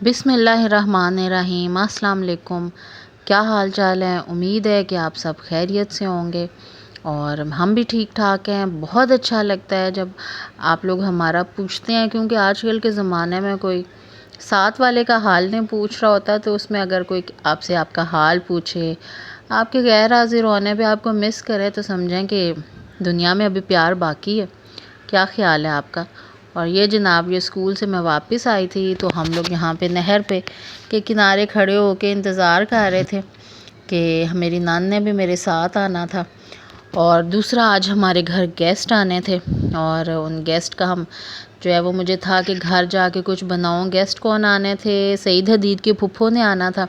بسم اللہ الرحمن الرحیم۔ السلام علیکم۔ کیا حال چال ہے؟ امید ہے کہ آپ سب خیریت سے ہوں گے اور ہم بھی ٹھیک ٹھاک ہیں۔ بہت اچھا لگتا ہے جب آپ لوگ ہمارا پوچھتے ہیں، کیونکہ آج کل کے زمانے میں کوئی ساتھ والے کا حال نہیں پوچھ رہا ہوتا، تو اس میں اگر کوئی آپ سے آپ کا حال پوچھے، آپ کے غیر حاضر ہونے پہ آپ کو مس کرے، تو سمجھیں کہ دنیا میں ابھی پیار باقی ہے۔ کیا خیال ہے آپ کا؟ اور یہ جناب، یہ اسکول سے میں واپس آئی تھی تو ہم لوگ یہاں پہ نہر پہ کے کنارے کھڑے ہو کے انتظار کر رہے تھے کہ میری نان نے بھی میرے ساتھ آنا تھا، اور دوسرا آج ہمارے گھر گیسٹ آنے تھے، اور ان گیسٹ کا ہم جو ہے وہ مجھے تھا کہ گھر جا کے کچھ بناؤں۔ گیسٹ کون آنے تھے؟ سعید حدید کے پھپھو نے آنا تھا،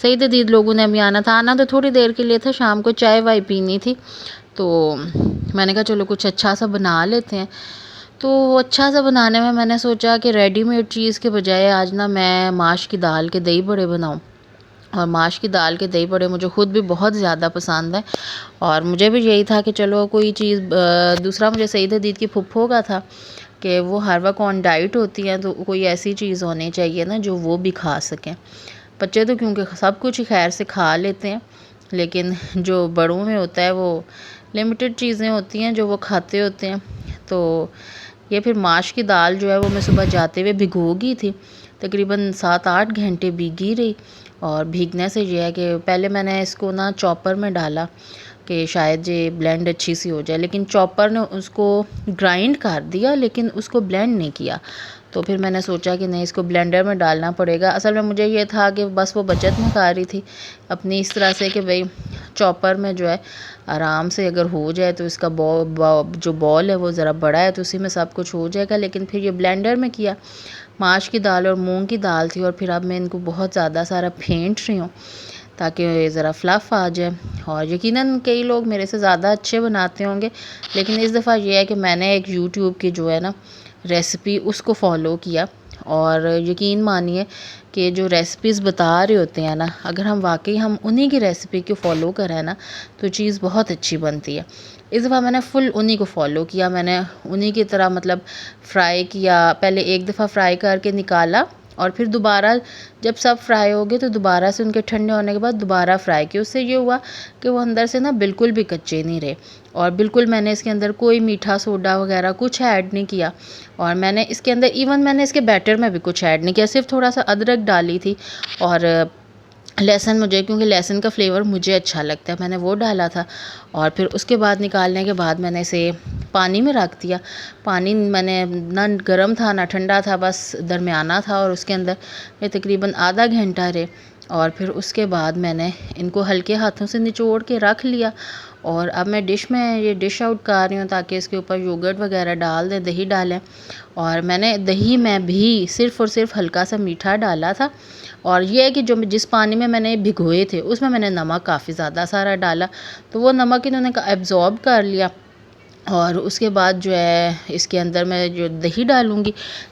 سعید حدید لوگوں نے بھی آنا تھا۔ آنا تو تھوڑی دیر کے لیے تھا، شام کو چائے وائے پینی تھی، تو میں نے کہا چلو کچھ اچھا سا بنا لیتے ہیں۔ تو اچھا سا بنانے میں نے سوچا کہ ریڈی میڈ چیز کے بجائے آج میں ماش کی دال کے دہی بڑے بناؤں، اور ماش کی دال کے دہی بڑے مجھے خود بھی بہت زیادہ پسند ہے، اور مجھے بھی یہی تھا کہ چلو کوئی چیز دوسرا مجھے سعید حدید کی پھپھو کا تھا کہ وہ ہر وقت آن ڈائٹ ہوتی ہیں، تو کوئی ایسی چیز ہونی چاہیے نا جو وہ بھی کھا سکیں۔ بچے تو کیونکہ سب کچھ ہی خیر سے کھا لیتے ہیں، لیکن جو بڑوں میں ہوتا ہے وہ لمیٹڈ چیزیں ہوتی ہیں جو وہ کھاتے ہوتے ہیں۔ تو یہ پھر ماش کی دال جو ہے وہ میں صبح جاتے ہوئے بھگو گئی تھی، تقریباً 7-8 گھنٹے بھیگی رہی، اور بھیگنے سے یہ ہے کہ پہلے میں نے اس کو چاپر میں ڈالا کہ شاید یہ بلینڈ اچھی سی ہو جائے، لیکن چاپر نے اس کو گرائنڈ کر دیا لیکن اس کو بلینڈ نہیں کیا۔ تو پھر میں نے سوچا کہ نہیں، اس کو بلینڈر میں ڈالنا پڑے گا۔ اصل میں مجھے یہ تھا کہ بس وہ بچت میں کر رہی تھی اپنی اس طرح سے کہ بھئی چاپر میں جو ہے آرام سے اگر ہو جائے تو اس کا جو بال ہے وہ ذرا بڑا ہے، تو اسی میں سب کچھ ہو جائے گا، لیکن پھر یہ بلینڈر میں کیا۔ ماش کی دال اور مونگ کی دال تھی، اور پھر اب میں ان کو بہت زیادہ سارا پھینٹ رہی ہوں تاکہ ذرا فلف آ جائے، اور یقیناً کئی لوگ میرے سے زیادہ اچھے بناتے ہوں گے، لیکن اس دفعہ یہ ہے کہ میں نے ایک یوٹیوب کی جو ہے ریسپی اس کو فالو کیا، اور یقین مانیے کہ جو ریسپیز بتا رہے ہوتے ہیں اگر ہم واقعی انہی کی ریسپی کو فالو کریں تو چیز بہت اچھی بنتی ہے۔ اس دفعہ میں نے فل انہی کو فالو کیا، میں نے انہی کی طرح مطلب فرائی کیا، پہلے ایک دفعہ فرائی کر کے نکالا، اور پھر دوبارہ جب سب فرائی ہو گئے تو دوبارہ سے ان کے ٹھنڈے ہونے کے بعد دوبارہ فرائی کیا۔ اس سے یہ ہوا کہ وہ اندر سے بالکل بھی کچے نہیں رہے، اور بالکل میں نے اس کے اندر کوئی میٹھا سوڈا وغیرہ کچھ ایڈ نہیں کیا، اور میں نے اس کے اندر میں نے اس کے بیٹر میں بھی کچھ ایڈ نہیں کیا، صرف تھوڑا سا ادرک ڈالی تھی، اور لہسن، کیونکہ لہسن کا فلیور مجھے اچھا لگتا ہے، میں نے وہ ڈالا تھا، اور پھر اس کے بعد نکالنے کے بعد میں نے اسے پانی میں رکھ دیا۔ پانی میں نے نہ گرم تھا نہ ٹھنڈا تھا، بس درمیانہ تھا، اور اس کے اندر یہ تقریباً آدھا گھنٹہ رہے، اور پھر اس کے بعد میں نے ان کو ہلکے ہاتھوں سے نچوڑ کے رکھ لیا، اور اب میں یہ ڈش آؤٹ کر رہی ہوں تاکہ اس کے اوپر یوگرٹ وغیرہ ڈال دیں، دہی ڈالیں، اور میں نے دہی میں بھی صرف اور صرف ہلکا سا میٹھا ڈالا تھا، اور یہ ہے کہ جس پانی میں نے بھگوئے تھے اس میں نے نمک کافی زیادہ سارا ڈالا، تو وہ نمک انہوں نے ایبزارب کر لیا، اور اس کے بعد جو ہے اس کے اندر میں جو دہی ڈالوں گی،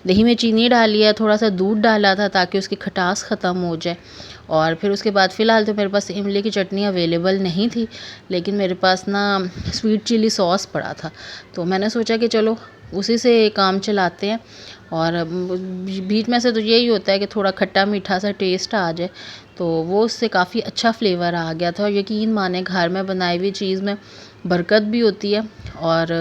دہی میں چینی ڈالی ہے، تھوڑا سا دودھ ڈالا تھا تاکہ اس کی کھٹاس ختم ہو جائے، اور پھر اس کے بعد فی الحال تو میرے پاس املی کی چٹنی اویلیبل نہیں تھی، لیکن میرے پاس سویٹ چلی سوس پڑا تھا، تو میں نے سوچا کہ چلو اسی سے کام چلاتے ہیں، اور بیچ میں سے تو یہی ہوتا ہے کہ تھوڑا کھٹا میٹھا سا ٹیسٹ آ جائے، تو وہ اس سے کافی اچھا فلیور آ گیا تھا، اور یقین مانے گھر میں بنائی ہوئی چیز میں برکت بھی ہوتی ہے، اور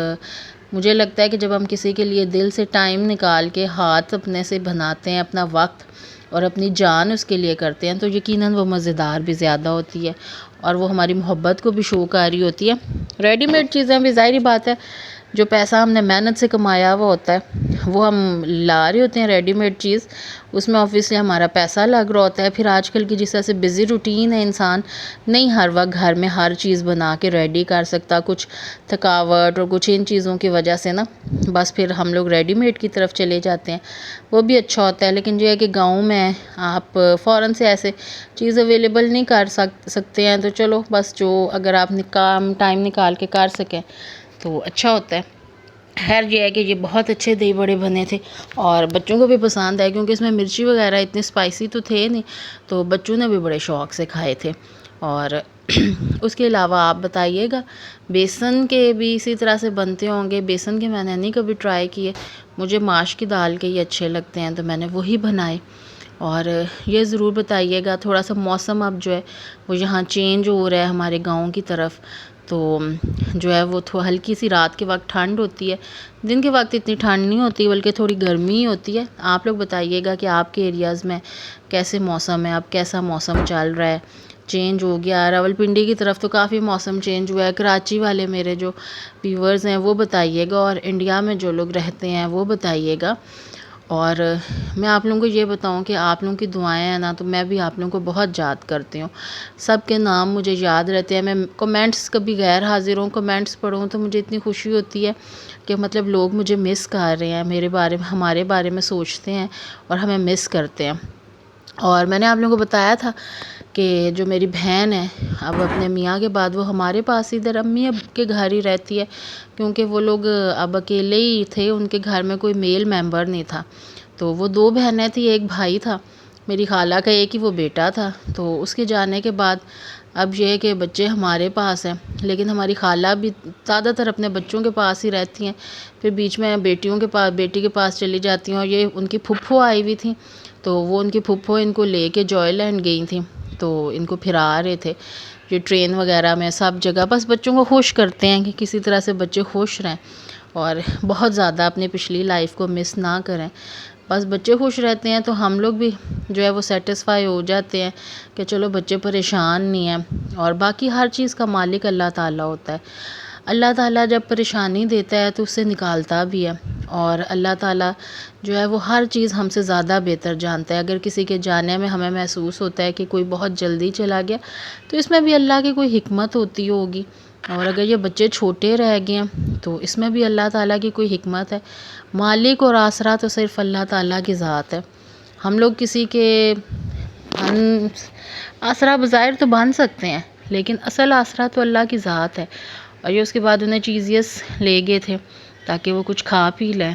مجھے لگتا ہے کہ جب ہم کسی کے لیے دل سے ٹائم نکال کے ہاتھ اپنے سے بناتے ہیں، اپنا وقت اور اپنی جان اس کے لیے کرتے ہیں، تو یقیناً وہ مزیدار بھی زیادہ ہوتی ہے، اور وہ ہماری محبت کو بھی شو کر رہی ہوتی ہے۔ ریڈی میڈ چیزیں بھی ظاہری بات ہے، جو پیسہ ہم نے محنت سے کمایا ہوا ہوتا ہے وہ ہم لا رہے ہوتے ہیں، ریڈی میڈ چیز اس میں آبویسلی ہمارا پیسہ لگ رہا ہوتا ہے۔ پھر آج کل کی جس طرح سے بزی روٹین ہے، انسان نہیں ہر وقت گھر میں ہر چیز بنا کے ریڈی کر سکتا، کچھ تھکاوٹ اور کچھ ان چیزوں کی وجہ سے بس پھر ہم لوگ ریڈی میڈ کی طرف چلے جاتے ہیں، وہ بھی اچھا ہوتا ہے، لیکن یہ ہے کہ گاؤں میں آپ فوراً سے ایسے چیز اویلیبل نہیں کر سکتے ہیں، تو چلو بس جو اگر آپ ٹائم نکال کے کر سکیں تو اچھا ہوتا ہے۔ خیر یہ ہے کہ یہ بہت اچھے دہی بڑے بنے تھے، اور بچوں کو بھی پسند آئے، کیونکہ اس میں مرچی وغیرہ اتنے اسپائسی تو تھے نہیں، تو بچوں نے بھی بڑے شوق سے کھائے تھے۔ اور اس کے علاوہ آپ بتائیے گا، بیسن کے بھی اسی طرح سے بنتے ہوں گے؟ بیسن کے میں نے نہیں کبھی ٹرائی کیے، مجھے ماش کی دال کے ہی اچھے لگتے ہیں، تو میں نے وہی بنائے، اور یہ ضرور بتائیے گا، تھوڑا سا موسم اب جو ہے وہ یہاں چینج ہو رہا ہے ہمارے گاؤں کی طرف، تو جو ہے وہ ہلکی سی رات کے وقت ٹھنڈ ہوتی ہے، دن کے وقت اتنی ٹھنڈ نہیں ہوتی بلکہ تھوڑی گرمی ہی ہوتی ہے۔ آپ لوگ بتائیے گا کہ آپ کے ایریاز میں کیسے موسم ہے، اب کیسا موسم چل رہا ہے، چینج ہو گیا؟ راولپنڈی کی طرف تو کافی موسم چینج ہوا ہے، کراچی والے میرے جو ویورز ہیں وہ بتائیے گا، اور انڈیا میں جو لوگ رہتے ہیں وہ بتائیے گا۔ اور میں آپ لوگوں کو یہ بتاؤں کہ آپ لوگوں کی دعائیں ہیں نا، تو میں بھی آپ لوگوں کو بہت یاد کرتی ہوں، سب کے نام مجھے یاد رہتے ہیں۔ میں کمنٹس کبھی غیر حاضر ہوں، کمنٹس پڑھوں تو مجھے اتنی خوشی ہوتی ہے کہ مطلب لوگ مجھے مس کر رہے ہیں، میرے بارے میں، ہمارے بارے میں سوچتے ہیں اور ہمیں مس کرتے ہیں۔ اور میں نے آپ لوگوں کو بتایا تھا کہ جو میری بہن ہے اب اپنے میاں کے بعد وہ ہمارے پاس ادھر امی اب کے گھر ہی رہتی ہے، کیونکہ وہ لوگ اب اکیلے ہی تھے، ان کے گھر میں کوئی میل ممبر نہیں تھا، تو وہ 2 بہنیں تھیں، ایک بھائی تھا، میری خالہ کا ایک ہی وہ بیٹا تھا۔ تو اس کے جانے کے بعد اب یہ ہے کہ بچے ہمارے پاس ہیں، لیکن ہماری خالہ بھی زیادہ تر اپنے بچوں کے پاس ہی رہتی ہیں، پھر بیچ میں بیٹیوں کے پاس، بیٹی کے پاس چلی جاتی ہیں، اور یہ ان کی پھپھو آئی ہوئی تھیں، تو وہ ان کی پھپھو ان کو لے کے جوائے لینڈ گئی تھیں، تو ان کو پھرا رہے تھے یہ ٹرین وغیرہ میں سب جگہ، بس بچوں کو خوش کرتے ہیں کہ کسی طرح سے بچے خوش رہیں اور بہت زیادہ اپنی پچھلی لائف کو مس نہ کریں، بس بچے خوش رہتے ہیں تو ہم لوگ بھی جو ہے وہ سیٹسفائی ہو جاتے ہیں کہ چلو بچے پریشان نہیں ہیں۔ اور باقی ہر چیز کا مالک اللہ تعالیٰ ہوتا ہے، اللہ تعالیٰ جب پریشانی دیتا ہے تو اس سے نکالتا بھی ہے، اور اللہ تعالیٰ جو ہے وہ ہر چیز ہم سے زیادہ بہتر جانتا ہے۔ اگر کسی کے جانے میں ہمیں محسوس ہوتا ہے کہ کوئی بہت جلدی چلا گیا تو اس میں بھی اللہ کی کوئی حکمت ہوتی ہوگی، اور اگر یہ بچے چھوٹے رہ گئے ہیں تو اس میں بھی اللہ تعالیٰ کی کوئی حکمت ہے۔ مالک اور آسرا تو صرف اللہ تعالیٰ کی ذات ہے، ہم لوگ کسی کے آسرا بظاہر تو بن سکتے ہیں لیکن اصل آسرا تو اللہ کی ذات ہے۔ اور یہ اس کے بعد انہیں چیزیس لے گئے تھے تاکہ وہ کچھ کھا پی لیں،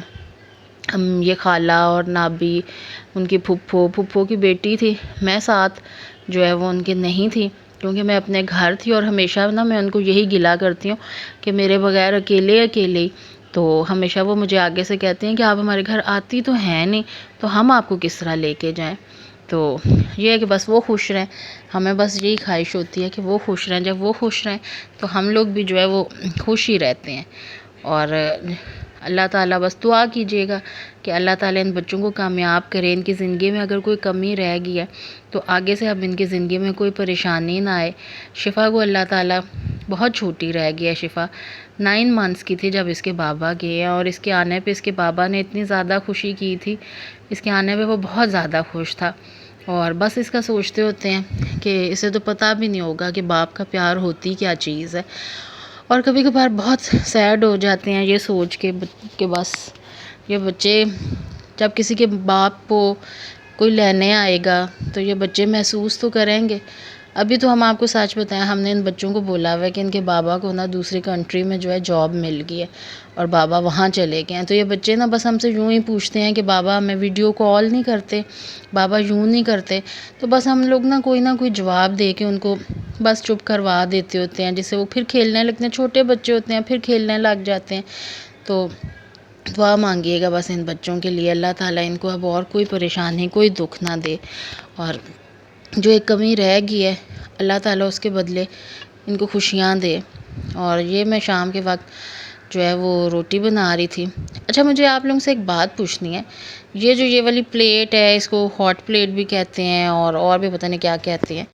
یہ خالہ اور نابی، ان کی پھپھو کی بیٹی تھی، میں ساتھ جو ہے وہ ان کے نہیں تھی، کیونکہ میں اپنے گھر تھی، اور ہمیشہ نا میں ان کو یہی گلہ کرتی ہوں کہ میرے بغیر اکیلے ہی، تو ہمیشہ وہ مجھے آگے سے کہتے ہیں کہ آپ ہمارے گھر آتی تو ہیں نہیں، تو ہم آپ کو کس طرح لے کے جائیں۔ تو یہ ہے کہ بس وہ خوش رہیں، ہمیں بس یہی خواہش ہوتی ہے کہ وہ خوش رہیں، جب وہ خوش رہیں تو ہم لوگ بھی جو ہے وہ خوش ہی رہتے ہیں۔ اور اللہ تعالیٰ بس دعا کیجیے گا کہ اللہ تعالیٰ ان بچوں کو کامیاب کرے، ان کی زندگی میں اگر کوئی کمی رہ گئی ہے تو آگے سے اب ان کی زندگی میں کوئی پریشانی نہ آئے۔ شفا کو اللہ تعالیٰ، بہت چھوٹی رہ گئی ہے شفا، 9 منتھس کی تھی جب اس کے بابا گئے ہیں، اور اس کے آنے پہ اس کے بابا نے اتنی زیادہ خوشی کی تھی، اس کے آنے پہ وہ بہت زیادہ خوش تھا، اور بس اس کا سوچتے ہوتے ہیں کہ اسے تو پتہ بھی نہیں ہوگا کہ باپ کا پیار ہوتی کیا چیز ہے، اور کبھی کبھار بہت سیڈ ہو جاتے ہیں یہ سوچ کے کہ بس یہ بچے، جب کسی کے باپ کو کوئی لینے آئے گا تو یہ بچے محسوس تو کریں گے۔ ابھی تو ہم آپ کو سچ بتائیں، ہم نے ان بچوں کو بولا ہوا ہے کہ ان کے بابا کو نا دوسری کنٹری میں جو ہے جاب مل گئی ہے اور بابا وہاں چلے گئے ہیں، تو یہ بچے نا بس ہم سے یوں ہی پوچھتے ہیں کہ بابا ہمیں ویڈیو کال نہیں کرتے، بابا یوں نہیں کرتے، تو بس ہم لوگ نا کوئی جواب دے کے ان کو بس چپ کروا دیتے ہوتے ہیں، جس سے وہ پھر کھیلنے لگتے ہیں، چھوٹے بچے ہوتے ہیں پھر کھیلنے لگ جاتے ہیں۔ تو دعا مانگیے گا بس ان بچوں کے لیے، اللہ تعالیٰ ان کو اب اور کوئی پریشانی، کوئی دکھ نہ دے، اور جو ایک کمی رہ گئی ہے اللہ تعالیٰ اس کے بدلے ان کو خوشیاں دے۔ اور یہ میں شام کے وقت جو ہے وہ روٹی بنا رہی تھی۔ اچھا، مجھے آپ لوگوں سے ایک بات پوچھنی ہے، یہ جو یہ والی پلیٹ ہے اس کو ہاٹ پلیٹ بھی کہتے ہیں اور بھی پتہ نہیں کیا کہتے ہیں،